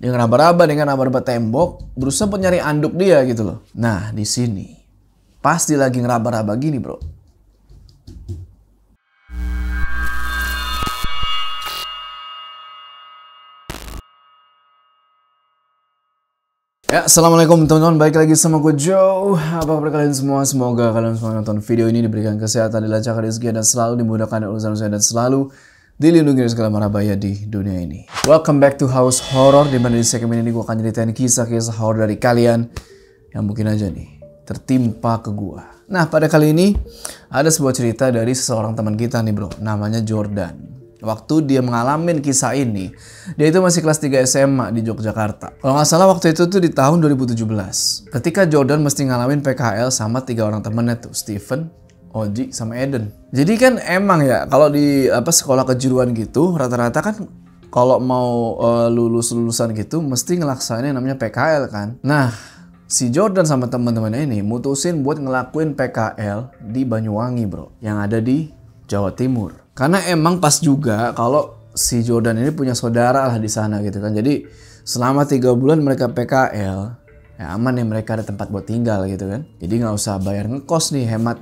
Dia ngeraba-raba dengan raba-raba tembok, berusaha buat nyari anduk dia gitu loh. Nah, di sini pas dia lagi ngeraba-raba gini, bro. Ya, assalamualaikum teman-teman, balik lagi sama gue Joe. Apa kabar kalian semua? Semoga kalian semua nonton video ini diberikan kesehatan, dilancarkan rezeki, dan selalu dimudahkan urusan-urusan, dan selalu dilindungi dari segala mara bahaya di dunia ini. Welcome back to House Horror, dimana di segmen ini gue akan ceritain kisah-kisah horor dari kalian yang mungkin aja nih tertimpa ke gue. Nah, pada kali ini ada sebuah cerita dari seseorang teman kita nih bro, namanya Jordan. Waktu dia mengalami kisah ini, dia itu masih kelas 3 SMA di Yogyakarta. Kalau nggak salah waktu itu tuh di tahun 2017. Ketika Jordan mesti ngalamin PKL sama 3 orang temennya tuh, Steven, Oji, sama Eden. Jadi kan emang ya, kalau di sekolah kejuruan gitu, rata-rata kan kalau mau lulusan gitu, mesti ngelaksanain yang namanya PKL kan. Nah, si Jordan sama teman-temannya ini mutusin buat ngelakuin PKL di Banyuwangi bro, yang ada di Jawa Timur. Karena emang pas juga kalau si Jordan ini punya saudara lah di sana gitu kan. Jadi selama 3 bulan mereka PKL, ya aman nih, mereka ada tempat buat tinggal gitu kan. Jadi nggak usah bayar ngekos nih, hemat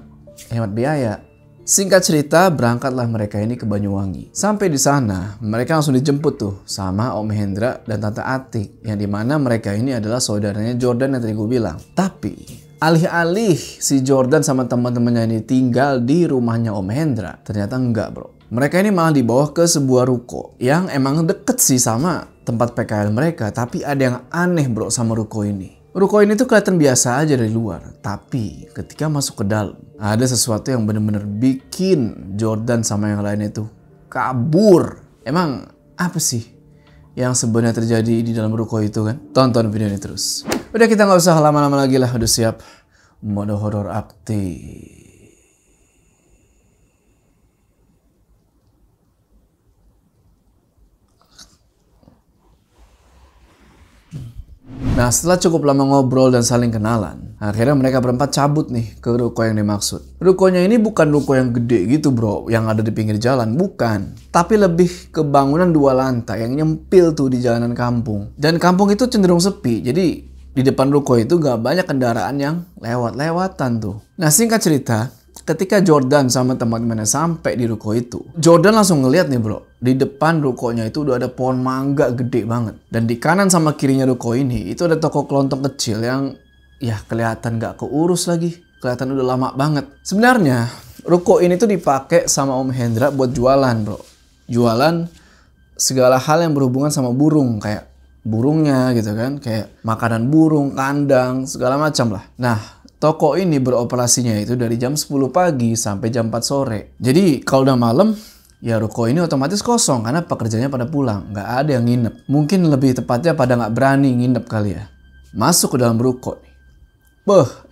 biaya. Singkat cerita, berangkatlah mereka ini ke Banyuwangi. Sampai di sana, mereka langsung dijemput tuh sama Om Hendra dan Tante Atik, yang dimana mereka ini adalah saudaranya Jordan yang tadi gue bilang. Tapi alih-alih si Jordan sama teman-temannya ini tinggal di rumahnya Om Hendra, ternyata enggak bro. Mereka ini malah dibawa ke sebuah ruko yang emang deket sih sama tempat PKL mereka, tapi ada yang aneh bro sama ruko ini. Ruko ini tuh kelihatan biasa aja dari luar, tapi ketika masuk ke dalam, ada sesuatu yang bener-bener bikin Jordan sama yang lain itu kabur. Emang apa sih yang sebenarnya terjadi di dalam ruko itu kan? Tonton video ini terus. Udah, kita nggak usah lama-lama lagi lah, udah siap mode horor aktif. Nah, setelah cukup lama ngobrol dan saling kenalan, akhirnya mereka berempat cabut nih ke ruko yang dimaksud. Rukonya ini bukan ruko yang gede gitu bro, yang ada di pinggir jalan, bukan. Tapi lebih ke bangunan 2 lantai yang nyempil tuh di jalanan kampung. Dan kampung itu cenderung sepi, jadi di depan ruko itu gak banyak kendaraan yang lewat-lewatan tuh. Nah, singkat cerita, ketika Jordan sama teman-temannya sampai di ruko itu, Jordan langsung ngeliat nih bro, di depan rukonya itu udah ada pohon mangga gede banget. Dan di kanan sama kirinya ruko ini, itu ada toko kelontong kecil yang ya kelihatan gak keurus lagi. Kelihatan udah lama banget. Sebenarnya, ruko ini tuh dipakai sama Om Hendra buat jualan bro. Jualan segala hal yang berhubungan sama burung, kayak burungnya gitu kan, kayak makanan burung, kandang, segala macam lah. Nah, toko ini beroperasinya itu dari jam 10 pagi sampai jam 4 sore. Jadi kalau udah malam, ya ruko ini otomatis kosong karena pekerjanya pada pulang, nggak ada yang nginep. Mungkin lebih tepatnya pada nggak berani nginep kali ya. Masuk ke dalam ruko nih,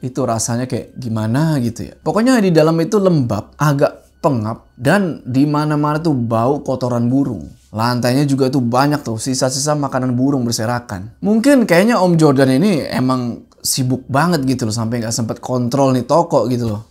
itu rasanya kayak gimana gitu ya. Pokoknya di dalam itu lembab, agak pengap, dan di mana-mana tuh bau kotoran burung. Lantainya juga tuh banyak tuh sisa-sisa makanan burung berserakan. Mungkin kayaknya Om Jordan ini emang sibuk banget gitu loh, sampai nggak sempat kontrol nih toko gitu loh,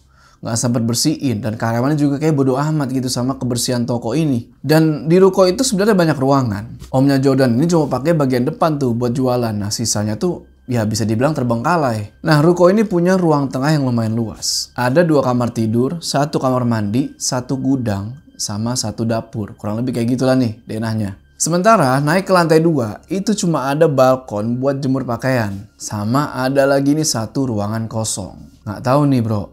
nggak sempat bersihin, dan karyawannya juga kayak bodo amat gitu sama kebersihan toko ini. Dan di ruko itu sebenarnya banyak ruangan. Omnya Jordan ini cuma pakai bagian depan tuh buat jualan. Nah, sisanya tuh ya bisa dibilang terbengkalai. Nah, ruko ini punya ruang tengah yang lumayan luas. Ada 2 kamar tidur, 1 kamar mandi, 1 gudang, sama 1 dapur. Kurang lebih kayak gitulah nih denahnya. Sementara naik ke lantai 2, itu cuma ada balkon buat jemur pakaian. Sama ada lagi nih 1 ruangan kosong. Nggak tahu nih bro,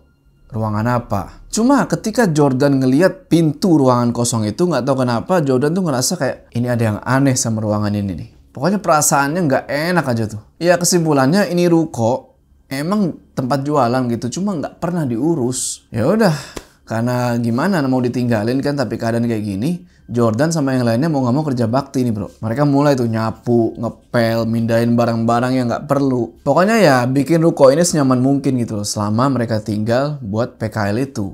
ruangan apa. Cuma ketika Jordan ngeliat pintu ruangan kosong itu, nggak tahu kenapa Jordan tuh ngerasa kayak ini ada yang aneh sama ruangan ini nih. Pokoknya perasaannya nggak enak aja tuh. Ya kesimpulannya ini ruko emang tempat jualan gitu, cuma nggak pernah diurus. Ya udah, karena gimana mau ditinggalin kan, tapi keadaan kayak gini, Jordan sama yang lainnya mau nggak mau kerja bakti nih bro. Mereka mulai tuh nyapu, ngepel, mindahin barang-barang yang nggak perlu. Pokoknya ya bikin ruko ini senyaman mungkin gitu loh, selama mereka tinggal buat PKL itu.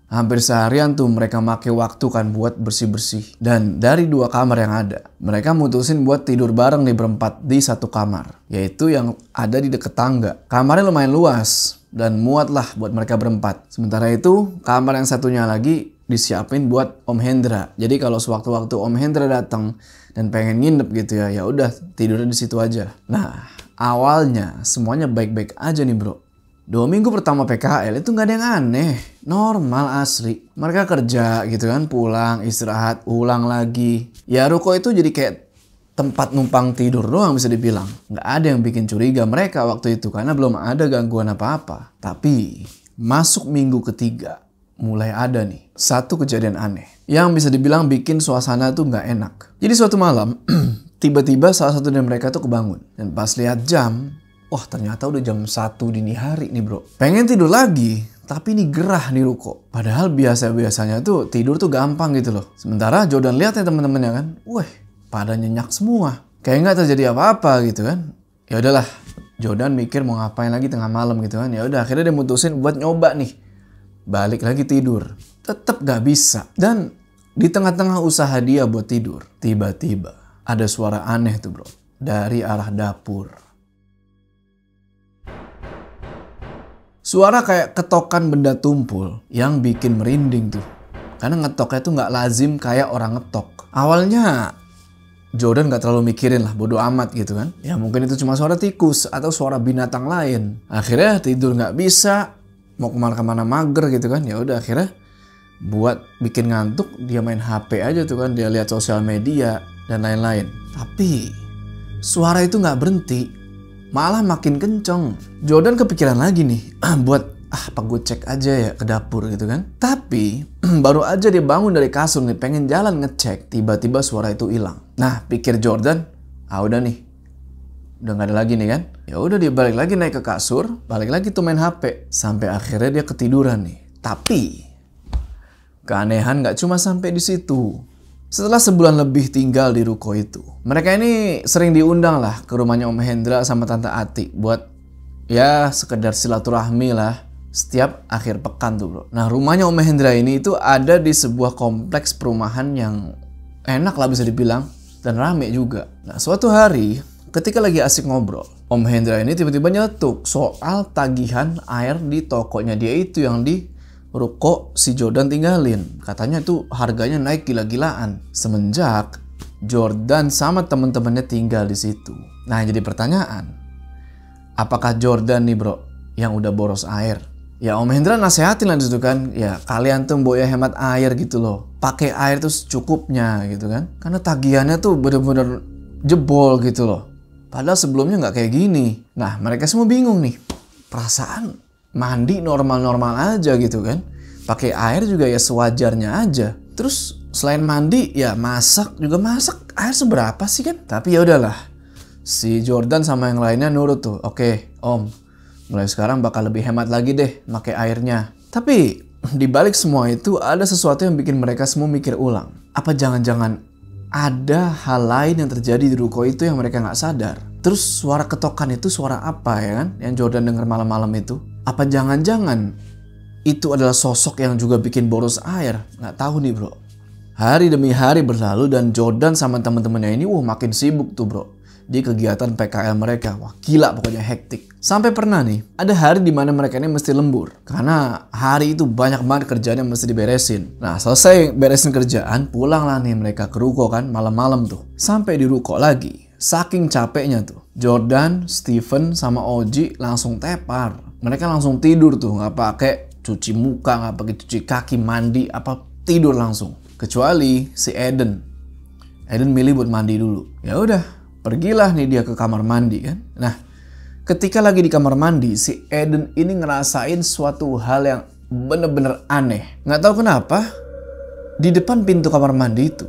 Hampir seharian tuh mereka make waktu kan buat bersih-bersih. Dan dari 2 kamar yang ada, mereka mutusin buat tidur bareng nih berempat di 1 kamar. Yaitu yang ada di deket tangga. Kamarnya lumayan luas dan muat lah buat mereka berempat. Sementara itu, kamar yang satunya lagi disiapin buat Om Hendra. Jadi kalau sewaktu-waktu Om Hendra datang dan pengen nginep gitu ya, ya udah tidurnya di situ aja. Nah, awalnya semuanya baik-baik aja nih bro. 2 minggu pertama PKL itu nggak ada yang aneh, normal asli. Mereka kerja gitu kan, pulang, istirahat, ulang lagi. Ya ruko itu jadi kayak tempat numpang tidur doang bisa dibilang. Nggak ada yang bikin curiga mereka waktu itu karena belum ada gangguan apa-apa. Tapi masuk minggu ketiga mulai ada nih satu kejadian aneh yang bisa dibilang bikin suasana tuh nggak enak. Jadi suatu malam tiba-tiba salah satu dari mereka tuh kebangun dan pas lihat jam, wah ternyata udah jam 1 dini hari nih bro. Pengen tidur lagi, tapi ini gerah di ruko. Padahal biasa-biasanya tuh tidur tuh gampang gitu loh. Sementara Jordan lihat ya teman-temannya kan, wah pada nyenyak semua. Kayak nggak terjadi apa-apa gitu kan. Ya udahlah, Jordan mikir mau ngapain lagi tengah malam gitu kan. Ya udah akhirnya dia mutusin buat nyoba nih. Balik lagi tidur. Tetap gak bisa. Dan di tengah-tengah usaha dia buat tidur, tiba-tiba ada suara aneh tuh bro. Dari arah dapur. Suara kayak ketokan benda tumpul yang bikin merinding tuh. Karena ngetoknya tuh gak lazim kayak orang ngetok. Awalnya Jordan gak terlalu mikirin lah, bodo amat gitu kan. Ya mungkin itu cuma suara tikus atau suara binatang lain. Akhirnya tidur gak bisa, mau kemana-mana mager gitu kan. Ya udah akhirnya buat bikin ngantuk, dia main HP aja tuh kan. Dia lihat sosial media dan lain-lain. Tapi suara itu gak berhenti, malah makin kenceng. Jordan kepikiran lagi nih, buat apa gue cek aja ya ke dapur gitu kan. Tapi baru aja dia bangun dari kasur nih pengen jalan ngecek, tiba-tiba suara itu hilang. Nah pikir Jordan, udah nih, udah gak ada lagi nih kan. Ya udah dia balik lagi naik ke kasur, balik lagi tuh main HP sampai akhirnya dia ketiduran nih. Tapi keanehan gak cuma sampai di situ. Setelah sebulan lebih tinggal di ruko itu, mereka ini sering diundang lah ke rumahnya Om Hendra sama Tante Ati buat ya sekedar silaturahmi lah. Setiap akhir pekan tuh bro. Nah rumahnya Om Hendra ini itu ada di sebuah kompleks perumahan yang enak lah bisa dibilang. Dan rame juga. Nah suatu hari ketika lagi asik ngobrol, Om Hendra ini tiba-tiba nyeletuk soal tagihan air di tokonya dia itu yang di ruko si Jordan tinggalin. Katanya tuh harganya naik gila-gilaan semenjak Jordan sama temen-temennya tinggal di situ. Nah jadi pertanyaan, apakah Jordan nih bro yang udah boros air? Ya Om Hendra nasehatin lah disitu kan. Ya kalian tuh mbok ya hemat air gitu loh. Pakai air tuh secukupnya gitu kan. Karena tagihannya tuh bener-bener jebol gitu loh. Padahal sebelumnya nggak kayak gini. Nah mereka semua bingung nih. Perasaan mandi normal-normal aja gitu kan. Pakai air juga ya sewajarnya aja. Terus selain mandi ya masak juga masak. Air seberapa sih kan? Tapi ya udahlah. Si Jordan sama yang lainnya nurut tuh. Oke Om, mulai sekarang bakal lebih hemat lagi deh pakai airnya. Tapi di balik semua itu ada sesuatu yang bikin mereka semua mikir ulang. Apa jangan-jangan ada hal lain yang terjadi di ruko itu yang mereka nggak sadar? Terus suara ketokan itu suara apa ya kan? Yang Jordan dengar malam-malam itu. Apa jangan-jangan itu adalah sosok yang juga bikin boros air? Nggak tahu nih bro. Hari demi hari berlalu dan Jordan sama teman-temannya ini makin sibuk tuh bro. Di kegiatan PKL mereka. Wah gila pokoknya hektik. Sampai pernah nih ada hari dimana mereka ini mesti lembur. Karena hari itu banyak banget kerjaan yang mesti diberesin. Nah selesai beresin kerjaan, pulanglah nih mereka ke ruko kan malam-malam tuh. Sampai di ruko lagi. Saking capeknya tuh. Jordan, Steven, sama Oji langsung tepar. Mereka langsung tidur tuh. Gak pakai cuci muka, gak pakai cuci kaki, mandi, apa tidur langsung. Kecuali si Eden. Eden milih buat mandi dulu. Ya udah. Pergilah nih dia ke kamar mandi kan. Nah ketika lagi di kamar mandi si Eden ini ngerasain suatu hal yang bener-bener aneh. Nggak tahu kenapa di depan pintu kamar mandi itu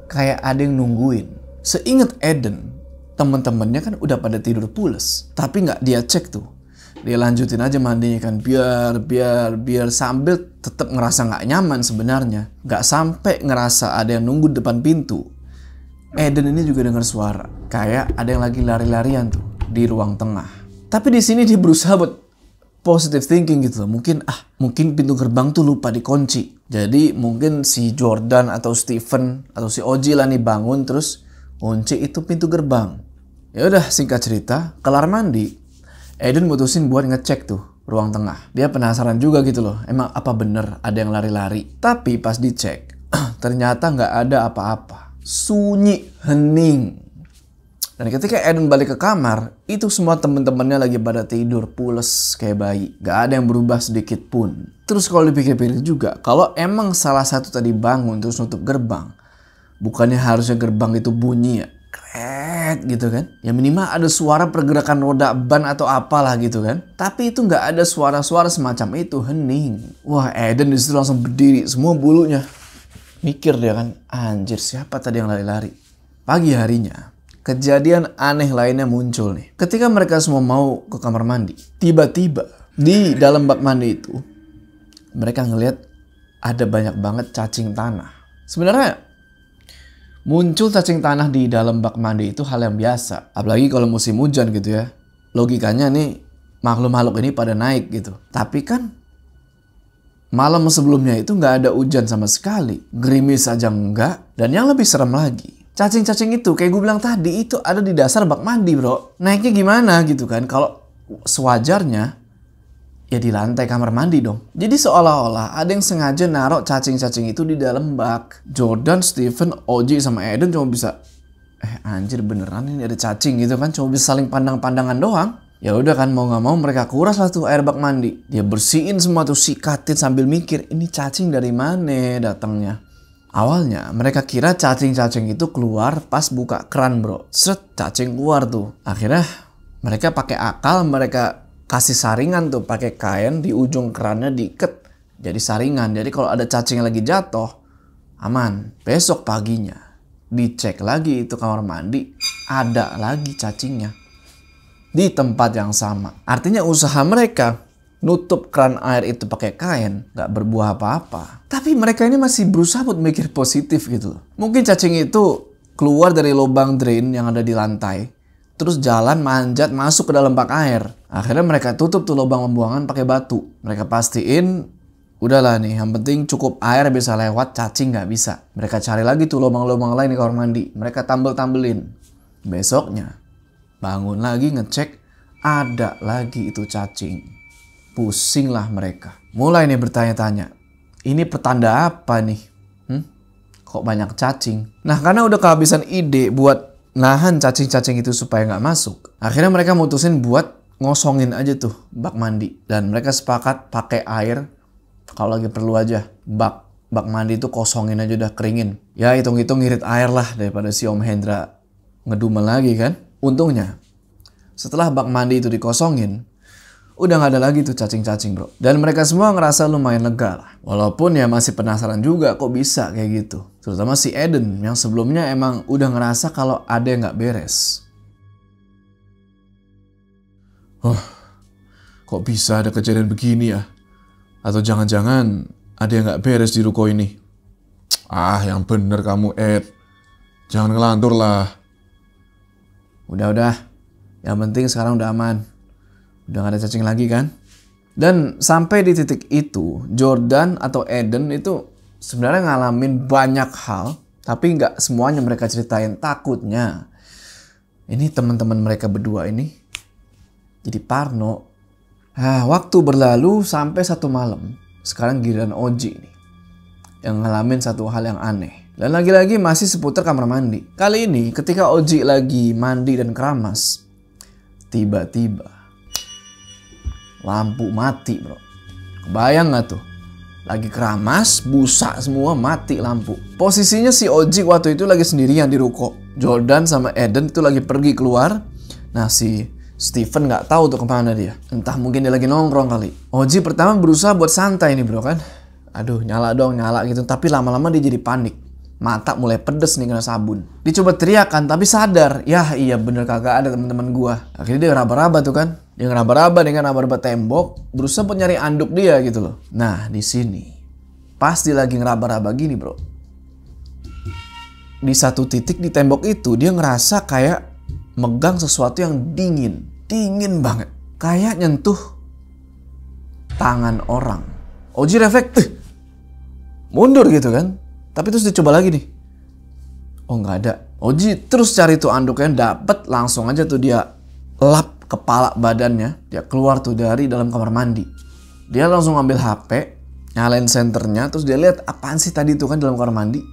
kayak ada yang nungguin. Seingat Eden temen-temennya kan udah pada tidur pules. Tapi nggak dia cek tuh. Dia lanjutin aja mandinya kan biar sambil tetap ngerasa nggak nyaman sebenarnya. Nggak sampai ngerasa ada yang nunggu depan pintu. Eden ini juga dengar suara kayak ada yang lagi lari-larian tuh di ruang tengah. Tapi di sini dia berusaha buat positive thinking gitu loh. Mungkin pintu gerbang tuh lupa dikunci. Jadi mungkin si Jordan atau Steven atau si Oji lah nih bangun terus kunci itu pintu gerbang. Ya udah singkat cerita, kelar mandi, Eden mutusin buat ngecek tuh ruang tengah. Dia penasaran juga gitu loh, emang apa bener ada yang lari-lari. Tapi pas dicek, ternyata nggak ada apa-apa. Sunyi, hening. Dan ketika Eden balik ke kamar, itu semua temen-temennya lagi pada tidur, pules kayak bayi. Gak ada yang berubah sedikit pun. Terus kalau dipikir-pikir juga, kalau emang salah satu tadi bangun terus nutup gerbang, bukannya harusnya gerbang itu bunyi ya? Kret gitu kan. Ya minimal ada suara pergerakan roda ban atau apalah gitu kan. Tapi itu gak ada suara-suara semacam itu, hening. Wah, Eden disitu langsung berdiri, semua bulunya. Mikir dia kan, anjir siapa tadi yang lari-lari? Pagi harinya, kejadian aneh lainnya muncul nih. Ketika mereka semua mau ke kamar mandi, tiba-tiba di dalam bak mandi itu, mereka ngelihat ada banyak banget cacing tanah. Sebenarnya muncul cacing tanah di dalam bak mandi itu hal yang biasa. Apalagi kalau musim hujan gitu ya. Logikanya nih makhluk-makhluk ini pada naik gitu. Tapi kan malam sebelumnya itu nggak ada hujan sama sekali. Gerimis aja enggak. Dan yang lebih serem lagi, cacing-cacing itu kayak gue bilang tadi itu ada di dasar bak mandi bro. Naiknya gimana gitu kan. Kalau sewajarnya ya di lantai kamar mandi dong. Jadi seolah-olah ada yang sengaja naruh cacing-cacing itu di dalam bak. Jordan, Stephen, Oji sama Eden cuma bisa anjir beneran ini ada cacing gitu kan. Cuma bisa saling pandang-pandangan doang. Ya udah kan mau nggak mau mereka kuras lah tuh air bak mandi. Dia bersihin semua tuh, sikatin sambil mikir ini cacing dari mana datangnya. Awalnya mereka kira cacing-cacing itu keluar pas buka keran bro. Set, cacing keluar tuh. Akhirnya mereka pakai akal, mereka kasih saringan tuh pakai kain di ujung kerannya diikat jadi saringan. Jadi kalau ada cacing yang lagi jatuh aman. Besok paginya dicek lagi itu kamar mandi, ada lagi cacingnya di tempat yang sama. Artinya usaha mereka nutup keran air itu pakai kain nggak berbuah apa-apa. Tapi mereka ini masih berusaha buat mikir positif gitu. Mungkin cacing itu keluar dari lubang drain yang ada di lantai, terus jalan manjat masuk ke dalam bak air. Akhirnya mereka tutup tuh lubang pembuangan pakai batu. Mereka pastiin udahlah nih, yang penting cukup air bisa lewat, cacing nggak bisa. Mereka cari lagi tuh lubang-lubang lain di kamar mandi. Mereka tambel-tambelin. Besoknya bangun lagi ngecek, ada lagi itu cacing. Pusing lah mereka. Mulai nih bertanya-tanya, ini petanda apa nih? Kok banyak cacing? Nah karena udah kehabisan ide buat nahan cacing-cacing itu supaya nggak masuk, akhirnya mereka mutusin buat ngosongin aja tuh bak mandi. Dan mereka sepakat pakai air, kalau lagi perlu aja bak mandi itu kosongin aja, udah keringin. Ya hitung-hitung ngirit air lah daripada si Om Hendra ngedumel lagi kan. Untungnya setelah bak mandi itu dikosongin, udah gak ada lagi tuh cacing-cacing bro. Dan mereka semua ngerasa lumayan lega lah. Walaupun ya masih penasaran juga kok bisa kayak gitu. Terutama si Eden yang sebelumnya emang udah ngerasa kalau ada yang gak beres. Kok bisa ada kejadian begini ya? Atau jangan-jangan ada yang gak beres di ruko ini? Yang bener kamu Ed. Jangan ngelantur lah. Udah. Yang penting sekarang udah aman. Udah gak ada cacing lagi kan? Dan sampai di titik itu, Jordan atau Eden itu sebenarnya ngalamin banyak hal. Tapi gak semuanya mereka ceritain. Takutnya ini teman-teman mereka berdua ini jadi parno. Waktu berlalu sampai satu malam. Sekarang giliran Oji nih yang ngalamin satu hal yang aneh. Dan lagi-lagi masih seputar kamar mandi. Kali ini ketika Oji lagi mandi dan keramas, tiba-tiba lampu mati bro. Kebayang gak tuh? Lagi keramas, busa semua, mati lampu. Posisinya si Oji waktu itu lagi sendirian di ruko. Jordan sama Eden itu lagi pergi keluar. Nah si Stephen gak tahu tuh kemana dia. Entah mungkin dia lagi nongkrong kali. Oji pertama berusaha buat santai nih bro kan. Aduh nyala dong, nyala gitu. Tapi lama-lama dia jadi panik. Mata mulai pedes nih kena sabun. Dia coba teriak kan, tapi sadar. Yah iya bener kagak ada teman-teman gua. Akhirnya dia ngeraba-raba tuh kan. Dia ngeraba-raba dengan ngeraba tembok. Berusaha buat nyari anduk dia gitu loh. Nah di sini pas dia lagi ngeraba-raba gini bro. Di satu titik di tembok itu dia ngerasa kayak megang sesuatu yang dingin. Dingin banget. Kayak nyentuh tangan orang. Oji refleks. Mundur gitu kan. Tapi terus dicoba lagi nih. Oh nggak ada. Oji terus cari tuh anduknya, dapet langsung aja tuh dia lap kepala badannya, dia keluar tuh dari dalam kamar mandi. Dia langsung ambil HP, nyalain senternya, terus dia lihat apaan sih tadi tuh kan dalam kamar mandi.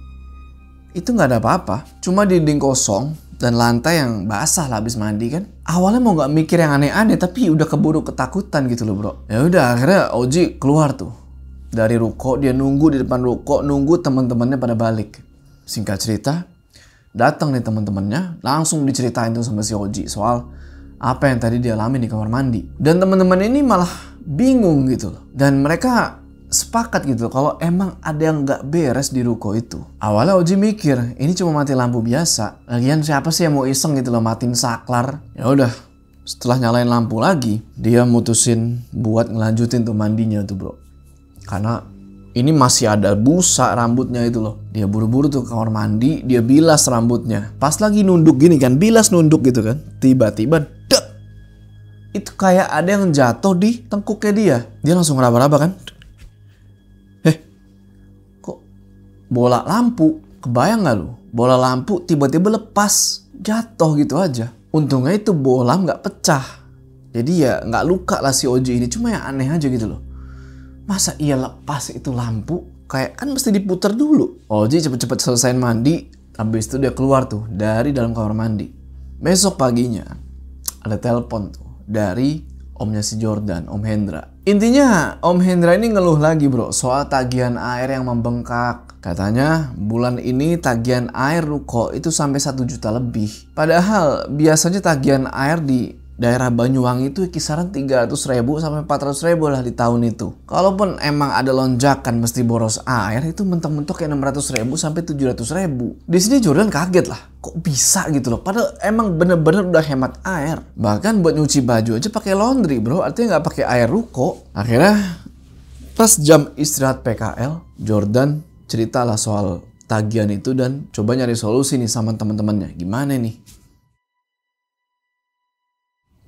Itu nggak ada apa-apa, cuma dinding kosong dan lantai yang basah lah habis mandi kan. Awalnya mau nggak mikir yang aneh-aneh, tapi udah keburu ketakutan gitu loh bro. Ya udah akhirnya Oji keluar tuh dari ruko, dia nunggu di depan ruko, nunggu teman-temannya pada balik. Singkat cerita, datang nih teman-temannya, langsung diceritain tuh sama si Oji soal apa yang tadi dia alami di kamar mandi. Dan teman-teman ini malah bingung gitu loh. Dan mereka sepakat gitu kalau emang ada yang nggak beres di ruko itu. Awalnya Oji mikir ini cuma mati lampu biasa. Lagian siapa sih yang mau iseng gitu loh matiin saklar. Ya udah, setelah nyalain lampu lagi, dia mutusin buat ngelanjutin tuh mandinya tuh bro. Karena ini masih ada busa rambutnya itu loh. Dia buru-buru tuh ke kamar mandi, dia bilas rambutnya. Pas lagi nunduk gini kan, bilas nunduk gitu kan. Tiba-tiba dek, itu kayak ada yang jatuh di tengkuknya dia. Dia langsung ngeraba-raba kan. Bola lampu, kebayang gak lu? Bola lampu tiba-tiba lepas, jatuh gitu aja. Untungnya itu bola nggak pecah. Jadi ya nggak luka lah si Oji ini, cuma yang aneh aja gitu loh. Masa iya lepas itu lampu? Kayak kan mesti diputar dulu. Oji cepet-cepet selesai mandi, habis itu dia keluar tuh dari dalam kamar mandi. Besok paginya ada telepon tuh dari omnya si Jordan, Om Hendra. Intinya Om Hendra ini ngeluh lagi bro soal tagihan air yang membengkak. Katanya bulan ini tagihan air ruko itu sampai 1 juta lebih. Padahal biasanya tagihan air di daerah Banyuwangi itu kisaran 300.000 sampai 400.000 lah di tahun itu. Kalaupun emang ada lonjakan mesti boros air, itu mentok-mentok kayak 600.000 sampai 700.000. Di sini Jordan kaget lah, kok bisa gitu loh. Padahal emang bener-bener udah hemat air. Bahkan buat nyuci baju aja pakai laundry bro, artinya nggak pakai air ruko. Akhirnya pas jam istirahat PKL, Jordan ceritalah soal tagihan itu dan coba nyari solusi nih sama teman-temannya. Gimana nih?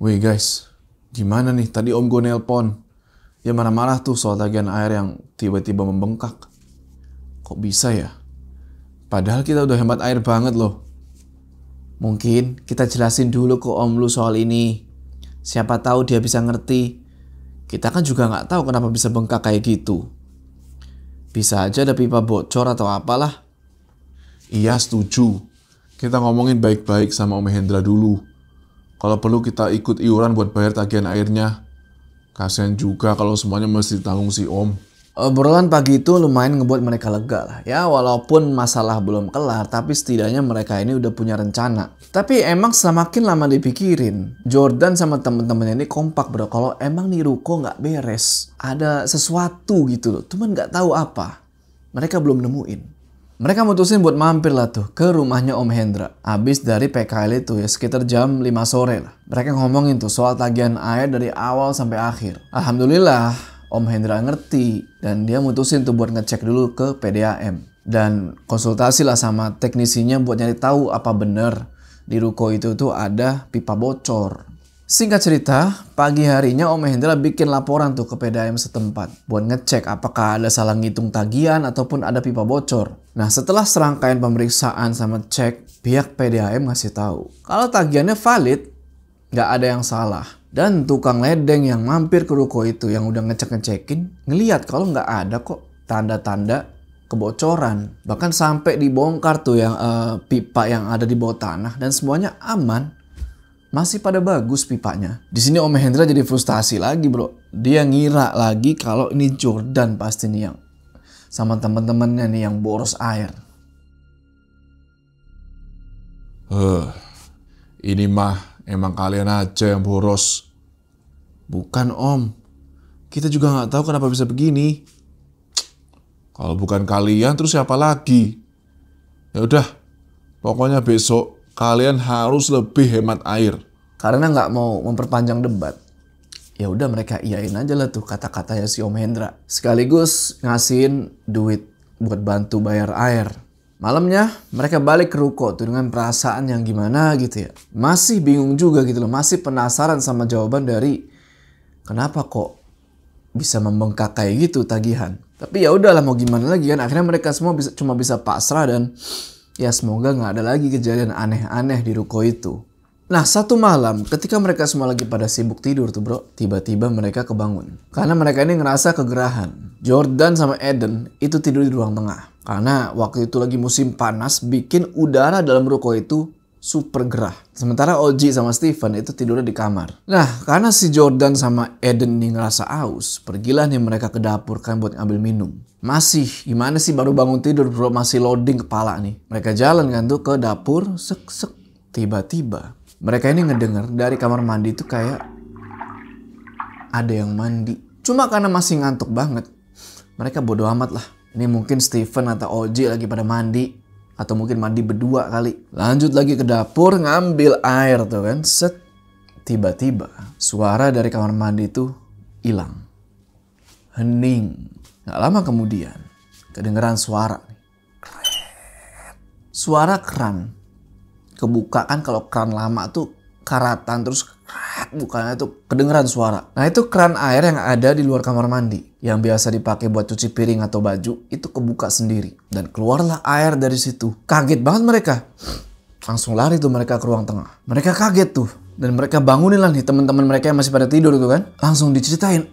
Wih guys, gimana nih? Tadi om gue nelpon. Dia marah-marah tuh soal tagihan air yang tiba-tiba membengkak. Kok bisa ya? Padahal kita udah hemat air banget loh. Mungkin kita jelasin dulu ke om lu soal ini. Siapa tahu dia bisa ngerti. Kita kan juga nggak tahu kenapa bisa bengkak kayak gitu. Bisa aja ada pipa bocor atau apalah. Iya setuju. Kita ngomongin baik-baik sama Om Hendra dulu. Kalau perlu kita ikut iuran buat bayar tagihan airnya. Kasian juga kalau semuanya mesti ditanggung si Om. Obrolan pagi itu lumayan ngebuat mereka lega lah. Ya walaupun masalah belum kelar, tapi setidaknya mereka ini udah punya rencana. Tapi emang semakin lama dipikirin, Jordan sama temen-temennya ini kompak bro. Kalau emang nih ruko nggak beres, ada sesuatu gitu loh. Cuman nggak tahu apa. Mereka belum nemuin. Mereka mutusin buat mampir lah tuh ke rumahnya Om Hendra. Habis dari PKL itu ya sekitar jam 5 sore lah. Mereka ngomongin tuh soal tagihan air dari awal sampai akhir. Alhamdulillah Om Hendra ngerti dan dia mutusin tuh buat ngecek dulu ke PDAM. Dan konsultasi lah sama teknisinya buat nyari tahu apa bener di ruko itu tuh ada pipa bocor. Singkat cerita, pagi harinya Om Hendra bikin laporan tuh ke PDAM setempat buat ngecek apakah ada salah ngitung tagihan ataupun ada pipa bocor. Nah setelah serangkaian pemeriksaan sama cek, pihak PDAM ngasih tahu kalau tagihannya valid, nggak ada yang salah. Dan tukang ledeng yang mampir ke ruko itu yang udah ngecek-ngecekin, ngeliat kalau nggak ada kok tanda-tanda kebocoran. Bahkan sampai dibongkar tuh yang pipa yang ada di bawah tanah dan semuanya aman. Masih pada bagus pipanya. Di sini Om Hendra jadi frustasi lagi bro. Dia ngira lagi kalau ini Jordan pasti nih yang sama teman-temannya nih yang boros air. Ini mah emang kalian aja yang boros. Bukan om. Kita juga nggak tahu kenapa bisa begini. Kalau bukan kalian terus siapa lagi? Ya udah, pokoknya besok kalian harus lebih hemat air. Karena nggak mau memperpanjang debat, ya udah mereka iyain aja lah tuh kata-katanya si Om Hendra. Sekaligus ngasihin duit buat bantu bayar air. Malamnya mereka balik ke ruko tuh dengan perasaan yang gimana gitu ya. Masih bingung juga gitu loh, masih penasaran sama jawaban dari kenapa kok bisa membengkak kayak gitu tagihan. Tapi ya udahlah mau gimana lagi kan, akhirnya mereka semua cuma bisa pasrah dan ya semoga nggak ada lagi kejadian aneh-aneh di ruko itu. Nah, satu malam ketika mereka semua lagi pada sibuk tidur tuh bro, tiba-tiba mereka kebangun. Karena mereka ini ngerasa kegerahan. Jordan sama Eden itu tidur di ruang tengah. Karena waktu itu lagi musim panas, bikin udara dalam ruko itu super gerah. Sementara Oji sama Steven itu tidurnya di kamar. Nah, karena si Jordan sama Eden nih ngerasa aus, pergilah nih mereka ke dapur kan buat ngambil minum. Masih, gimana sih baru bangun tidur bro, masih loading kepala nih. Mereka jalan kan tuh ke dapur, sek. Tiba-tiba mereka ini ngedenger dari kamar mandi itu kayak ada yang mandi. Cuma karena masih ngantuk banget, mereka bodo amat lah. Ini mungkin Steven atau Oji lagi pada mandi. Atau mungkin mandi berdua kali. Lanjut lagi ke dapur ngambil air tuh kan. Set. Tiba-tiba suara dari kamar mandi itu hilang. Hening. Gak lama kemudian kedengeran suara. Suara keran. Kebuka kan kalau keran lama tuh karatan terus bukannya tuh kedengeran suara. Nah itu keran air yang ada di luar kamar mandi yang biasa dipakai buat cuci piring atau baju itu kebuka sendiri dan keluarlah air dari situ. Kaget banget mereka. Langsung lari tuh mereka ke ruang tengah. Mereka kaget tuh dan mereka bangunin lah nih teman-teman mereka yang masih pada tidur tuh kan. Langsung diceritain,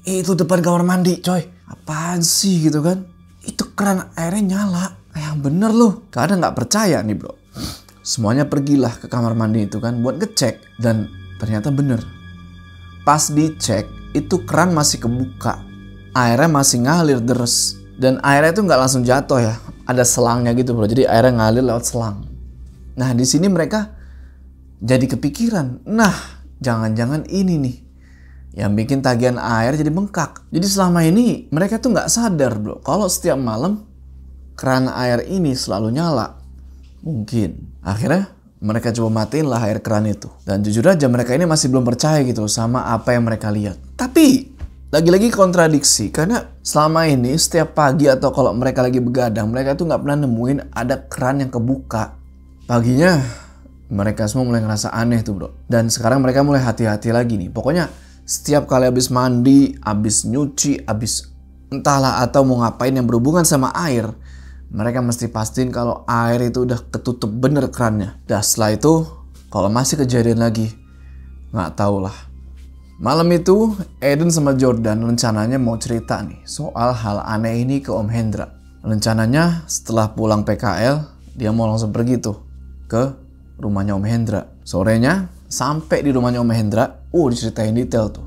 itu depan kamar mandi coy. Apaan sih gitu kan? Itu keran airnya nyala. Yang bener loh. Kadang nggak percaya nih bro. Semuanya pergilah ke kamar mandi itu kan buat ngecek dan ternyata bener. Pas dicek itu keran masih kebuka, airnya masih ngalir deres dan airnya itu nggak langsung jatuh ya, ada selangnya gitu bro. Jadi airnya ngalir lewat selang. Nah di sini mereka jadi kepikiran, nah jangan-jangan ini nih yang bikin tagihan air jadi bengkak. Jadi selama ini mereka tuh nggak sadar bro kalau setiap malam keran air ini selalu nyala. Mungkin akhirnya mereka coba matiin lah air keran itu. Dan jujur aja mereka ini masih belum percaya gitu sama apa yang mereka lihat. Tapi lagi-lagi kontradiksi. Karena selama ini setiap pagi atau kalau mereka lagi begadang, mereka tuh nggak pernah nemuin ada keran yang kebuka. Paginya mereka semua mulai ngerasa aneh tuh bro. Dan sekarang mereka mulai hati-hati lagi nih. Pokoknya setiap kali habis mandi, habis nyuci, habis entahlah atau mau ngapain yang berhubungan sama air, mereka mesti pastiin kalau air itu udah ketutup bener kerannya. Dan setelah itu, kalau masih kejadian lagi, nggak tau lah. Malam itu, Eden sama Jordan rencananya mau cerita nih soal hal aneh ini ke Om Hendra. Rencananya setelah pulang PKL, dia mau langsung pergi tuh ke rumahnya Om Hendra. Sorenya, sampai di rumahnya Om Hendra, diceritain detail tuh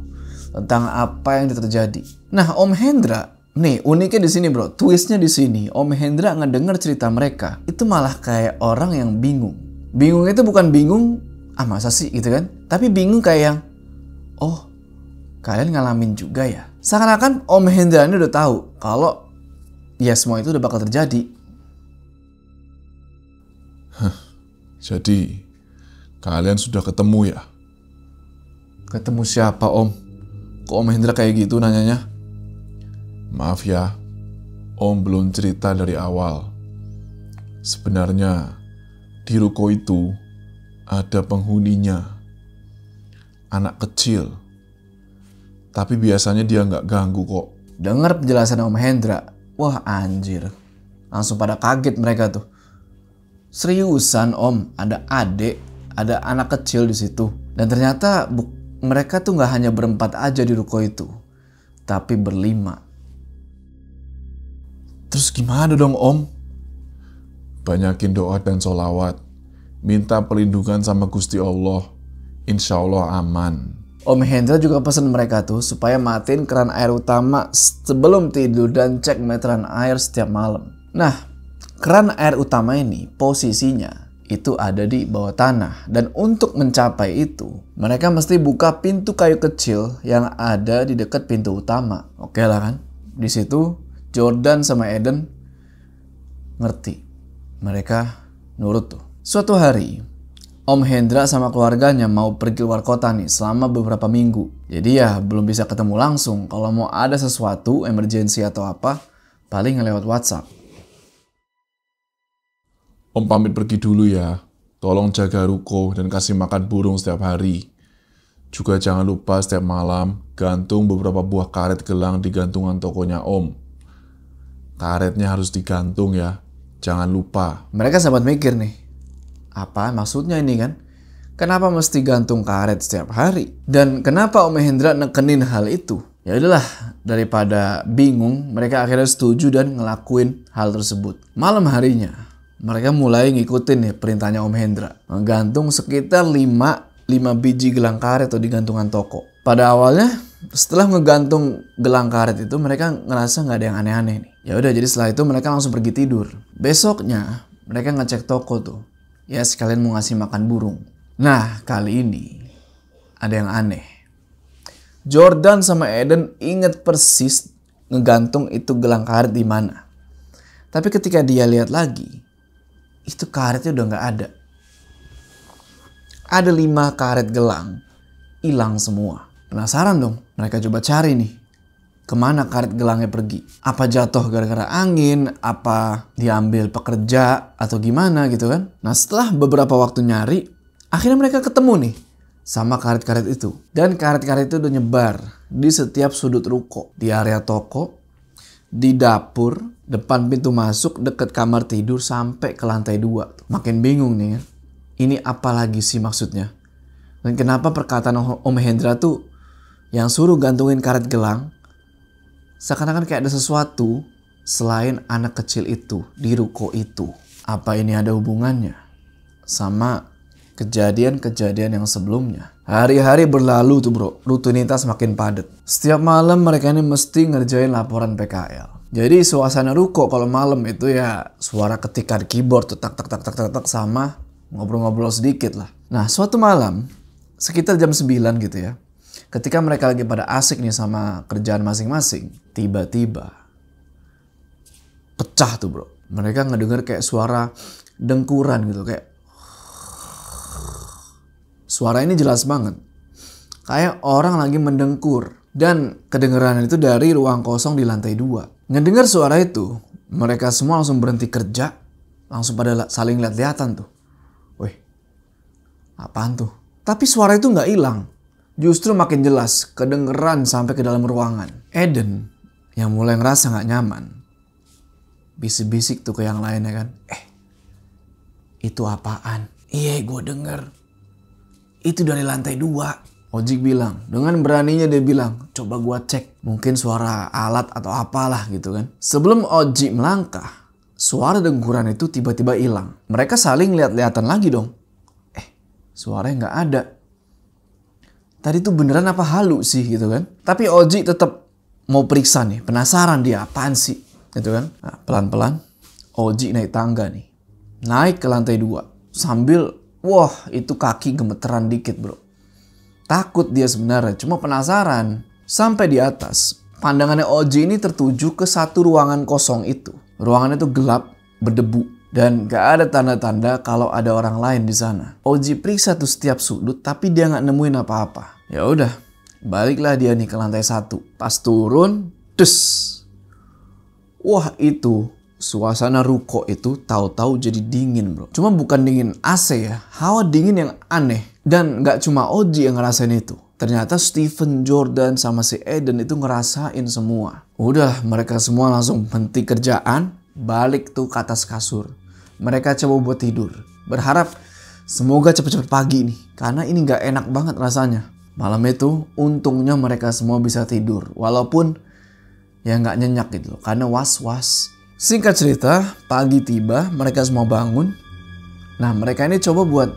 tentang apa yang terjadi. Nah, Om Hendra nih, uniknya di sini bro, twistnya di sini. Om Hendra ngedenger cerita mereka, itu malah kayak orang yang bingung. Bingung itu bukan bingung, masa sih gitu kan? Tapi bingung kayak yang, kalian ngalamin juga ya? Seakan-akan Om Hendra ini udah tahu kalau ya semua itu udah bakal terjadi. Jadi, kalian sudah ketemu ya? Ketemu siapa Om? Kok Om Hendra kayak gitu nanyanya? Maaf ya, Om belum cerita dari awal. Sebenarnya, di ruko itu ada penghuninya. Anak kecil. Tapi biasanya dia nggak ganggu kok. Dengar penjelasan Om Hendra, wah anjir. Langsung pada kaget mereka tuh. Seriusan Om, ada adik, ada anak kecil di situ. Dan ternyata mereka tuh nggak hanya berempat aja di ruko itu, tapi berlima. Terus gimana dong Om? Banyakin doa dan sholawat. Minta perlindungan sama Gusti Allah. Insya Allah aman. Om Hendra juga pesan mereka tuh supaya matiin keran air utama sebelum tidur dan cek meteran air setiap malam. Nah, keran air utama ini posisinya itu ada di bawah tanah. Dan untuk mencapai itu, mereka mesti buka pintu kayu kecil yang ada di dekat pintu utama. Oke lah kan? Di situ Jordan sama Eden ngerti. Mereka nurut tuh. Suatu hari, Om Hendra sama keluarganya mau pergi luar kota nih selama beberapa minggu. Jadi ya belum bisa ketemu langsung. Kalau mau ada sesuatu, emergency atau apa, paling lewat WhatsApp. Om pamit pergi dulu ya. Tolong jaga ruko dan kasih makan burung setiap hari. Juga jangan lupa setiap malam gantung beberapa buah karet gelang di gantungan tokonya Om. Karetnya harus digantung ya. Jangan lupa. Mereka sempat mikir nih. Apa maksudnya ini kan? Kenapa mesti gantung karet setiap hari? Dan kenapa Om Mahendra nekenin hal itu? Ya udahlah, daripada bingung, mereka akhirnya setuju dan ngelakuin hal tersebut. Malam harinya, mereka mulai ngikutin nih perintahnya Om Mahendra. Menggantung sekitar 5 biji gelang karet tuh di gantungan toko. Pada awalnya, setelah ngegantung gelang karet itu, mereka ngerasa nggak ada yang aneh-aneh nih. Ya udah, jadi setelah itu mereka langsung pergi tidur. Besoknya, mereka ngecek toko tuh. Ya sekalian mau ngasih makan burung. Nah, kali ini ada yang aneh. Jordan sama Eden inget persis ngegantung itu gelang karet di mana. Tapi ketika dia lihat lagi, itu karetnya udah nggak ada. Ada 5 karet gelang, hilang semua. Penasaran dong, mereka coba cari nih. Kemana karet gelangnya pergi? Apa jatuh gara-gara angin? Apa diambil pekerja? Atau gimana gitu kan? Nah setelah beberapa waktu nyari, akhirnya mereka ketemu nih sama karet-karet itu. Dan karet-karet itu udah nyebar di setiap sudut ruko. Di area toko, di dapur, depan pintu masuk, deket kamar tidur, sampai ke lantai 2. Makin bingung nih ya. Ini apa lagi sih maksudnya? Dan kenapa perkataan Om Mahendra tuh yang suruh gantungin karet gelang, seakan-akan kayak ada sesuatu selain anak kecil itu di ruko itu. Apa ini ada hubungannya sama kejadian-kejadian yang sebelumnya? Hari-hari berlalu tuh bro, rutinitas makin padat. Setiap malam mereka ini mesti ngerjain laporan PKL. Jadi suasana ruko kalau malam itu ya suara ketikan keyboard tuh tak tak tak tak tak tak sama ngobrol-ngobrol sedikit lah. Nah suatu malam sekitar jam 9 gitu ya, ketika mereka lagi pada asik nih sama kerjaan masing-masing, tiba-tiba pecah tuh bro. Mereka ngedenger kayak suara dengkuran gitu, kayak suara ini jelas banget. Kayak orang lagi mendengkur. Dan kedengeran itu dari ruang kosong di lantai 2. Ngedengar suara itu, mereka semua langsung berhenti kerja. Langsung pada saling lihat-lihatan tuh. Wih, apaan tuh? Tapi suara itu nggak hilang. Justru makin jelas, kedengeran sampai ke dalam ruangan. Eden yang mulai ngerasa nggak nyaman, bisik-bisik tuh ke yang lainnya kan. Itu apaan? Iya, gue denger. Itu dari lantai 2. Ojik bilang, dengan beraninya dia bilang, coba gua cek. Mungkin suara alat atau apalah gitu kan. Sebelum Ojik melangkah, suara dengkuran itu tiba-tiba hilang. Mereka saling lihat-lihatan lagi dong. Suaranya nggak ada. Tadi tuh beneran apa halu sih gitu kan. Tapi Ojik tetap mau periksa nih. Penasaran dia apaan sih gitu kan. Nah, pelan-pelan Ojik naik tangga nih. Naik ke lantai 2. Sambil, wah itu kaki gemeteran dikit bro. Takut dia sebenarnya, cuma penasaran. Sampai di atas, pandangannya Oji ini tertuju ke satu ruangan kosong itu. Ruangan itu gelap, berdebu, dan gak ada tanda-tanda kalau ada orang lain di sana. Oji periksa tuh setiap sudut, tapi dia gak nemuin apa-apa. Ya udah, baliklah dia nih ke lantai 1. Pas turun, des. Wah itu, suasana ruko itu tahu-tahu jadi dingin bro. Cuma bukan dingin AC ya, hawa dingin yang aneh. Dan gak cuma Oji yang ngerasain itu. Ternyata Stephen, Jordan, sama si Eden itu ngerasain semua. Udah mereka semua langsung henti kerjaan, balik tuh ke atas kasur. Mereka coba buat tidur. Berharap semoga cepet-cepet pagi nih. Karena ini gak enak banget rasanya. Malam itu untungnya mereka semua bisa tidur. Walaupun ya gak nyenyak gitu loh. Karena was-was. Singkat cerita, pagi tiba, mereka semua bangun. Nah mereka ini coba buat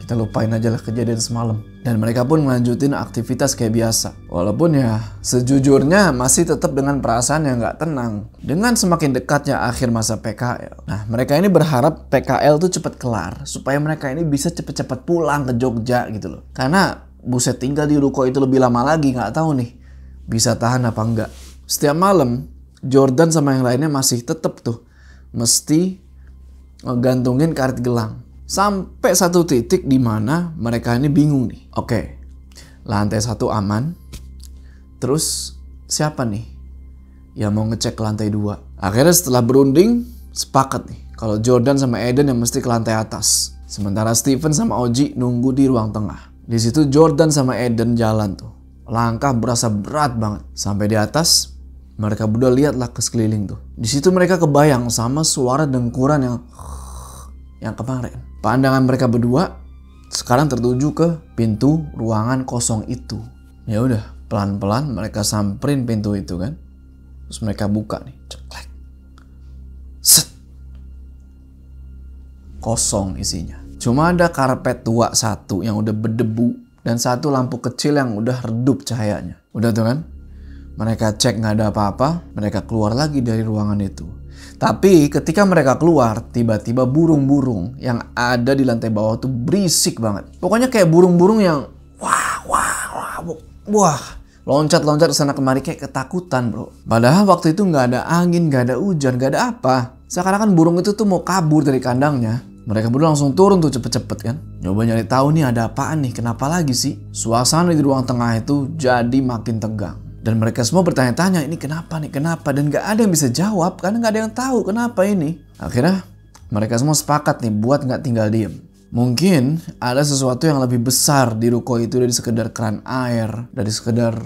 kita lupain aja lah kejadian semalam. Dan mereka pun melanjutin aktivitas kayak biasa. Walaupun ya sejujurnya masih tetap dengan perasaan yang gak tenang. Dengan semakin dekatnya akhir masa PKL. Nah mereka ini berharap PKL tuh cepet kelar. Supaya mereka ini bisa cepet-cepet pulang ke Jogja gitu loh. Karena buset tinggal di ruko itu lebih lama lagi. Gak tahu nih bisa tahan apa enggak. Setiap malam Jordan sama yang lainnya masih tetap tuh mesti ngegantungin karet gelang. Sampai satu titik di mana mereka ini bingung nih. Oke, lantai 1 aman. Terus siapa nih yang mau ngecek ke lantai 2? Akhirnya setelah berunding, sepakat nih kalau Jordan sama Eden yang mesti ke lantai atas. Sementara Stephen sama Oji nunggu di ruang tengah. Di situ Jordan sama Eden jalan tuh. Langkah berasa berat banget. Sampai di atas, mereka berdua lihatlah ke sekeliling tuh. Di situ mereka kebayang sama suara dengkuran yang kemarin. Pandangan mereka berdua sekarang tertuju ke pintu ruangan kosong itu. Ya udah, pelan-pelan mereka samperin pintu itu kan. Terus mereka buka nih, ceklek. Set. Kosong isinya. Cuma ada karpet tua satu yang udah berdebu dan satu lampu kecil yang udah redup cahayanya. Udah tuh kan? Mereka cek nggak ada apa-apa, mereka keluar lagi dari ruangan itu. Tapi ketika mereka keluar, tiba-tiba burung-burung yang ada di lantai bawah tuh berisik banget. Pokoknya kayak burung-burung yang wah, loncat-loncat kesana kemari kayak ketakutan bro. Padahal waktu itu nggak ada angin, nggak ada hujan, nggak ada apa. Sekarang kan burung itu tuh mau kabur dari kandangnya. Mereka berdua langsung turun tuh cepet-cepet kan. Coba nyari tahu nih ada apaan nih, kenapa lagi sih? Suasana di ruang tengah itu jadi makin tegang. Dan mereka semua bertanya-tanya, ini kenapa nih, kenapa? Dan gak ada yang bisa jawab karena gak ada yang tahu kenapa ini. Akhirnya mereka semua sepakat nih buat gak tinggal diem. Mungkin ada sesuatu yang lebih besar di ruko itu dari sekedar keran air, dari sekedar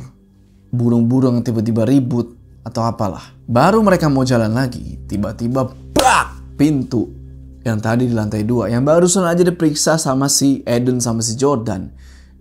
burung-burung yang tiba-tiba ribut atau apalah. Baru mereka mau jalan lagi, tiba-tiba brak! Pintu yang tadi di lantai 2, yang barusan aja diperiksa sama si Eden sama si Jordan,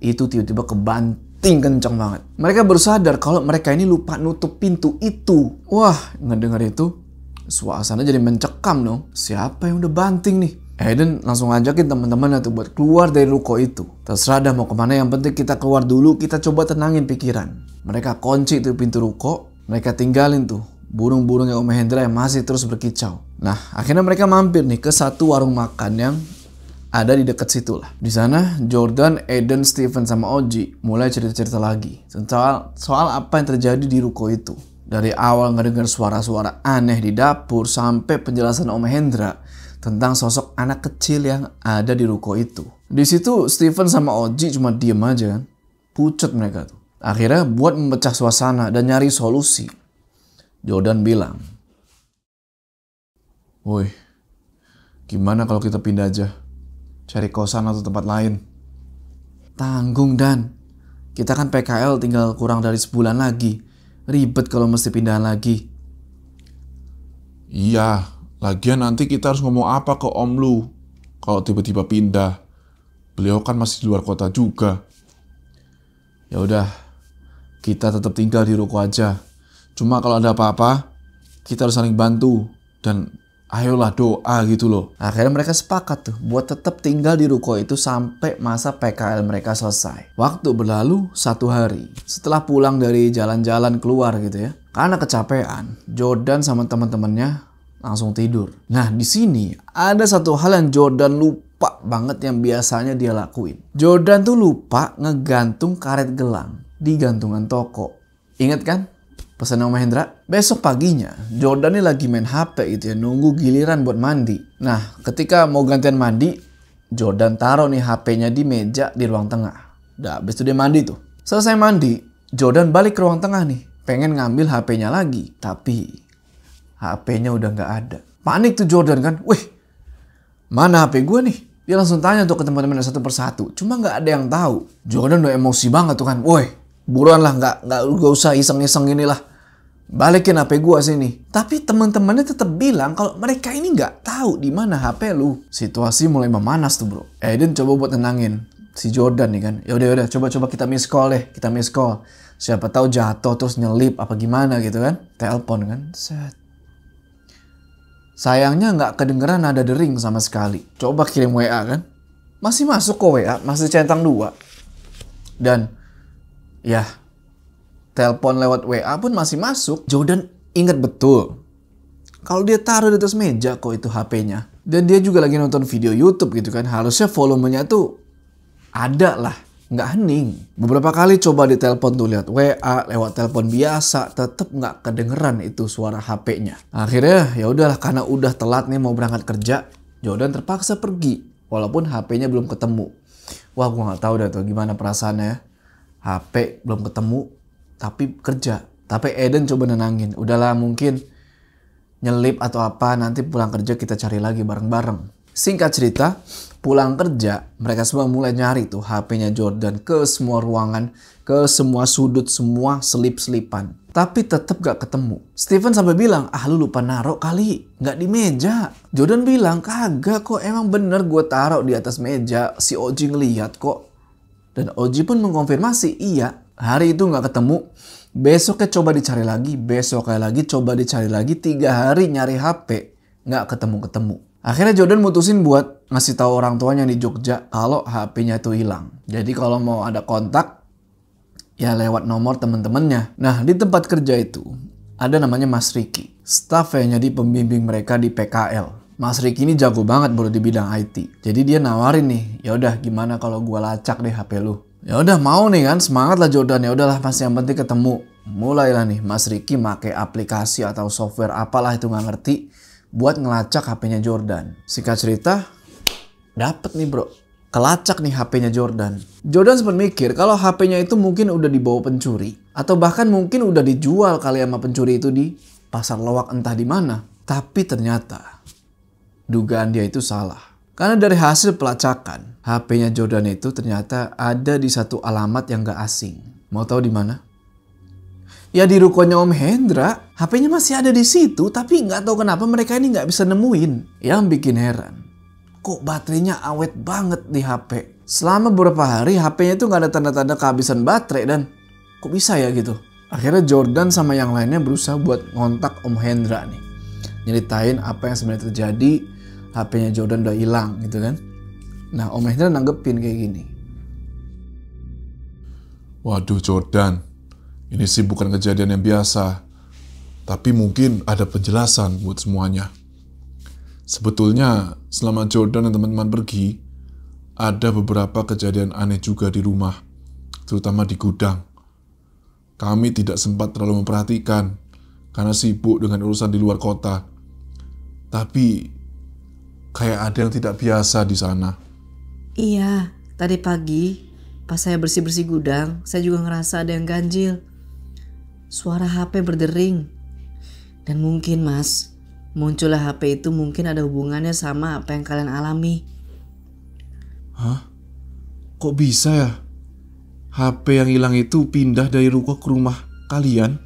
itu tiba-tiba kebanting kencang banget. Mereka baru sadar kalau mereka ini lupa nutup pintu itu. Wah, ngedenger itu suasana jadi mencekam dong. Siapa yang udah banting nih? Eden langsung ngajakin teman-temannya tuh buat keluar dari ruko itu. Terserah dah mau kemana, yang penting kita keluar dulu, kita coba tenangin pikiran. Mereka kunci tuh pintu ruko, mereka tinggalin tuh burung-burung yang Om Hendra yang masih terus berkicau. Nah, akhirnya mereka mampir nih ke satu warung makan yang ada di dekat situ lah. Di sana Jordan, Eden, Steven sama Oji mulai cerita-cerita lagi soal apa yang terjadi di ruko itu. Dari awal ngedengar suara-suara aneh di dapur sampai penjelasan Om Hendra tentang sosok anak kecil yang ada di ruko itu. Di situ Steven sama Oji cuma diem aja kan. Pucet mereka tuh. Akhirnya buat memecah suasana dan nyari solusi, Jordan bilang, "Woi, gimana kalau kita pindah aja? Cari kosan atau tempat lain." "Tanggung Dan, kita kan PKL tinggal kurang dari sebulan lagi. Ribet kalau mesti pindahan lagi." Iya, lagian nanti kita harus ngomong apa ke om lu kalau tiba-tiba pindah. Beliau kan masih di luar kota juga. "Ya udah, kita tetap tinggal di ruko aja. Cuma kalau ada apa-apa, kita harus saling bantu. Dan ayolah doa gitu loh." Akhirnya mereka sepakat tuh buat tetap tinggal di ruko itu sampai masa PKL mereka selesai. Waktu berlalu 1 hari. Setelah pulang dari jalan-jalan keluar gitu ya. Karena kecapean, Jordan sama teman-temannya langsung tidur. Nah, di sini ada satu hal yang Jordan lupa banget yang biasanya dia lakuin. Jordan tuh lupa ngegantung karet gelang di gantungan toko. Ingat kan pesan Om Hendra? Besok paginya Jordan ini lagi main HP gitu ya, nunggu giliran buat mandi. Nah, ketika mau gantian mandi, Jordan taruh nih HP-nya di meja di ruang tengah. Udah habis itu dia mandi tuh. Selesai mandi, Jordan balik ke ruang tengah nih, pengen ngambil HP-nya lagi, tapi HP-nya udah nggak ada. Panik tuh Jordan kan, "Wih, mana HP gue nih?" Dia langsung tanya tuh ke teman-teman satu persatu. Cuma nggak ada yang tahu. Jordan udah emosi banget tuh kan. "Woi, buruan lah, nggak usah iseng-iseng inilah. Balikin HP gua sini." Tapi teman-temannya tetap bilang kalau mereka ini nggak tahu di mana HP lu. Situasi mulai memanas tuh bro. Eden coba buat tenangin si Jordan nih kan. Ya udah, coba kita miss call deh, kita miss call. Siapa tahu jatuh terus nyelip apa gimana gitu kan. Telepon kan. Set. Sayangnya nggak kedengeran nada dering sama sekali. Coba kirim WA kan. Masih masuk kok WA, masih centang 2. Dan ya, telepon lewat WA pun masih masuk. Jordan ingat betul kalau dia taruh di atas meja kok itu HP-nya. Dan dia juga lagi nonton video YouTube gitu kan. Harusnya volumenya tuh ada lah, nggak hening. Beberapa kali coba ditelepon tuh lihat WA, lewat telepon biasa, tetap nggak kedengeran itu suara HP-nya. Akhirnya ya udahlah, karena udah telat nih mau berangkat kerja, Jordan terpaksa pergi walaupun HP-nya belum ketemu. Wah, gua nggak tahu dah tuh gimana perasaannya. HP belum ketemu tapi kerja. Tapi Eden coba nenangin, udahlah mungkin nyelip atau apa, nanti pulang kerja kita cari lagi bareng-bareng. Singkat cerita, pulang kerja mereka semua mulai nyari tuh HP-nya Jordan ke semua ruangan, ke semua sudut, semua selip-selipan. tapi tetap gak ketemu. Steven sampai bilang, ah lu lupa naruh kali, gak di meja. Jordan bilang, kagak kok, emang bener gue taruh di atas meja, si Oji ngeliat kok. Dan Oji pun mengkonfirmasi, iya, hari itu gak ketemu. Besoknya coba dicari lagi, besoknya lagi coba dicari lagi, 3 hari nyari HP, gak ketemu-ketemu. Akhirnya Jordan mutusin buat ngasih tahu orang tuanya di Jogja kalau HP-nya itu hilang. Jadi kalau mau ada kontak, ya lewat nomor temen-temennya. Nah, di tempat kerja itu ada namanya Mas Riki, staff yang jadi pembimbing mereka di PKL. Mas Riki ini jago banget bro di bidang IT. Jadi dia nawarin nih, ya udah gimana kalau gua lacak deh HP lu. Ya udah mau nih kan, semangat lah Jordan. Ya udahlah Mas, yang penting ketemu. Mulailah nih Mas Riki pakai aplikasi atau software apalah itu nggak ngerti buat ngelacak HP-nya Jordan. Singkat cerita, dapet nih bro. Kelacak nih HP-nya Jordan. Jordan sempat mikir kalau HP-nya itu mungkin udah dibawa pencuri. Atau bahkan mungkin udah dijual kali sama pencuri itu di pasar lowak entah di mana. Tapi ternyata dugaan dia itu salah. Karena dari hasil pelacakan, HP-nya Jordan itu ternyata ada di satu alamat yang gak asing. Mau tahu di mana? Ya di rukonya Om Hendra. HP-nya masih ada di situ, tapi nggak tahu kenapa mereka ini nggak bisa nemuin. Yang bikin heran, kok baterainya awet banget di HP. Selama beberapa hari HP-nya itu nggak ada tanda-tanda kehabisan baterai dan kok bisa ya gitu. Akhirnya Jordan sama yang lainnya berusaha buat ngontak Om Hendra nih. Nyeritain apa yang sebenarnya terjadi, HP-nya Jordan udah hilang gitu kan. Nah Om Hendra nanggepin kayak gini. Waduh Jordan, ini sih bukan kejadian yang biasa. Tapi mungkin ada penjelasan buat semuanya. Sebetulnya selama Jordan dan teman-teman pergi, ada beberapa kejadian aneh juga di rumah, terutama di gudang. Kami tidak sempat terlalu memperhatikan karena sibuk dengan urusan di luar kota. Tapi kayak ada yang tidak biasa di sana. Iya, tadi pagi pas saya bersih-bersih gudang, saya juga ngerasa ada yang ganjil. Suara HP berdering. Dan mungkin mas, munculnya HP itu mungkin ada hubungannya sama apa yang kalian alami. Hah? Kok bisa ya? HP yang hilang itu pindah dari ruko ke rumah kalian?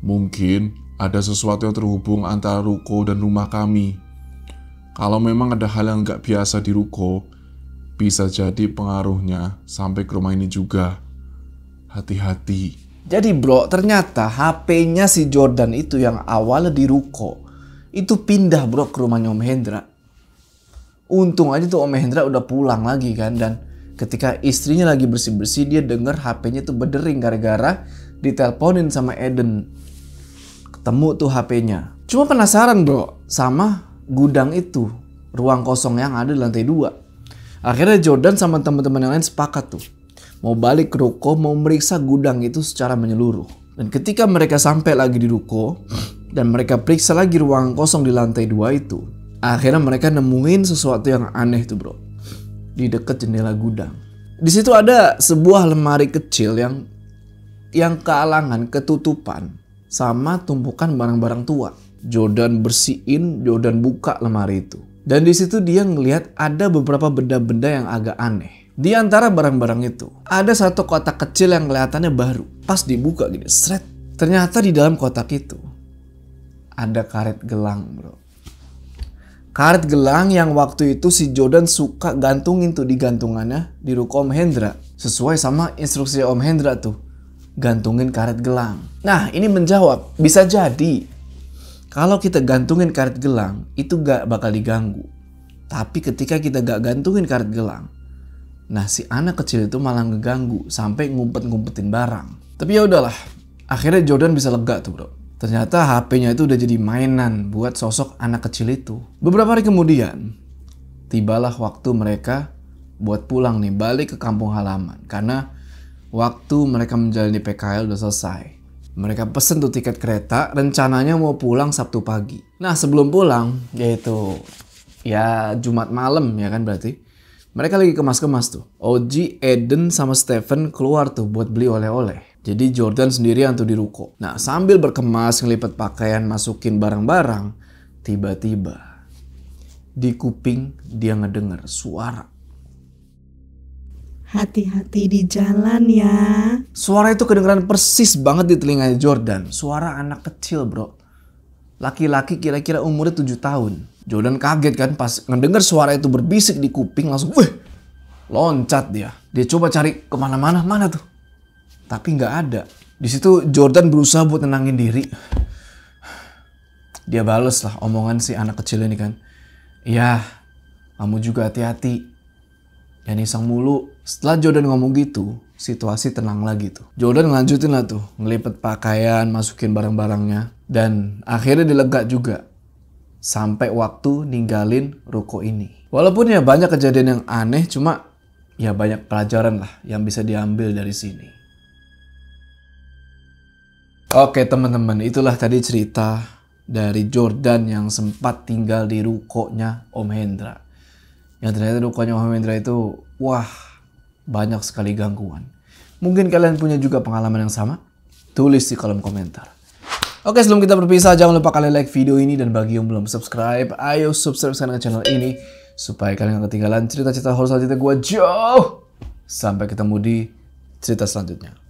Mungkin ada sesuatu yang terhubung antara ruko dan rumah kami. Kalau memang ada hal yang nggak biasa di ruko, bisa jadi pengaruhnya sampai ke rumah ini juga. Hati-hati. Jadi bro, ternyata HP-nya si Jordan itu yang awalnya di ruko, itu pindah bro ke rumahnya Om Hendra. Untung aja tuh Om Hendra udah pulang lagi kan. Dan ketika istrinya lagi bersih-bersih, dia denger HP-nya tuh berdering gara-gara diteleponin sama Eden. Ketemu tuh HP-nya. Cuma penasaran bro sama gudang itu, ruang kosong yang ada di lantai 2. Akhirnya Jordan sama teman-teman yang lain sepakat tuh mau balik ke ruko, mau meriksa gudang itu secara menyeluruh. Dan ketika mereka sampai lagi di ruko dan mereka periksa lagi ruang kosong di lantai 2 itu, akhirnya mereka nemuin sesuatu yang aneh tuh bro, di dekat jendela gudang. Di situ ada sebuah lemari kecil yang kealangan, ketutupan sama tumpukan barang-barang tua. Jordan bersihin, Jordan buka lemari itu. Dan di situ dia ngelihat ada beberapa benda-benda yang agak aneh. Di antara barang-barang itu, ada satu kotak kecil yang kelihatannya baru. Pas dibuka gini, seret. Ternyata di dalam kotak itu ada karet gelang bro. Karet gelang yang waktu itu si Jordan suka gantungin tuh di gantungannya di ruko Om Hendra. Sesuai sama instruksi Om Hendra tuh, gantungin karet gelang. Nah ini menjawab, bisa jadi kalau kita gantungin karet gelang itu gak bakal diganggu. Tapi ketika kita gak gantungin karet gelang, nah si anak kecil itu malah ngeganggu sampai ngumpet-ngumpetin barang. Tapi ya udahlah, akhirnya Jordan bisa lega tuh bro. Ternyata HP-nya itu udah jadi mainan buat sosok anak kecil itu. Beberapa hari kemudian, tibalah waktu mereka buat pulang nih, balik ke kampung halaman. Karena waktu mereka menjalani PKL udah selesai. Mereka pesen tuh tiket kereta, rencananya mau pulang Sabtu pagi. Nah sebelum pulang, yaitu ya Jumat malam ya kan berarti. Mereka lagi kemas-kemas tuh. Oji, Eden, sama Stephen keluar tuh buat beli oleh-oleh. Jadi Jordan sendirian tuh di ruko. Nah sambil berkemas, ngelipet pakaian, masukin barang-barang, tiba-tiba di kuping dia ngedenger suara. Hati-hati di jalan ya. Suara itu kedengeran persis banget di telinga Jordan. Suara anak kecil bro. Laki-laki kira-kira umurnya 7 tahun. Jordan kaget kan pas ngedenger suara itu berbisik di kuping, langsung wih, loncat dia. Dia coba cari kemana-mana, mana tuh? Tapi nggak ada. Di situ Jordan berusaha buat nenangin diri. Dia bales lah omongan si anak kecil ini kan. Iya, kamu juga hati-hati. Jangan iseng mulu. Setelah Jordan ngomong gitu, situasi tenang lagi tuh. Jordan ngelanjutin lah tuh, ngelipet pakaian, masukin barang-barangnya. Dan akhirnya dia lega juga. Sampai waktu ninggalin ruko ini. Walaupun ya banyak kejadian yang aneh, cuma ya banyak pelajaran lah yang bisa diambil dari sini. Oke teman-teman, itulah tadi cerita dari Jordan yang sempat tinggal di rukonya Om Hendra. Yang ternyata rukonya Om Hendra itu, wah, banyak sekali gangguan. Mungkin kalian punya juga pengalaman yang sama? Tulis di kolom komentar. Oke, sebelum kita berpisah, jangan lupa kalian like video ini. Dan bagi yang belum subscribe, ayo subscribe sekarang ke channel ini. Supaya kalian gak ketinggalan cerita-cerita horor selanjutnya gue jauh. Sampai ketemu di cerita selanjutnya.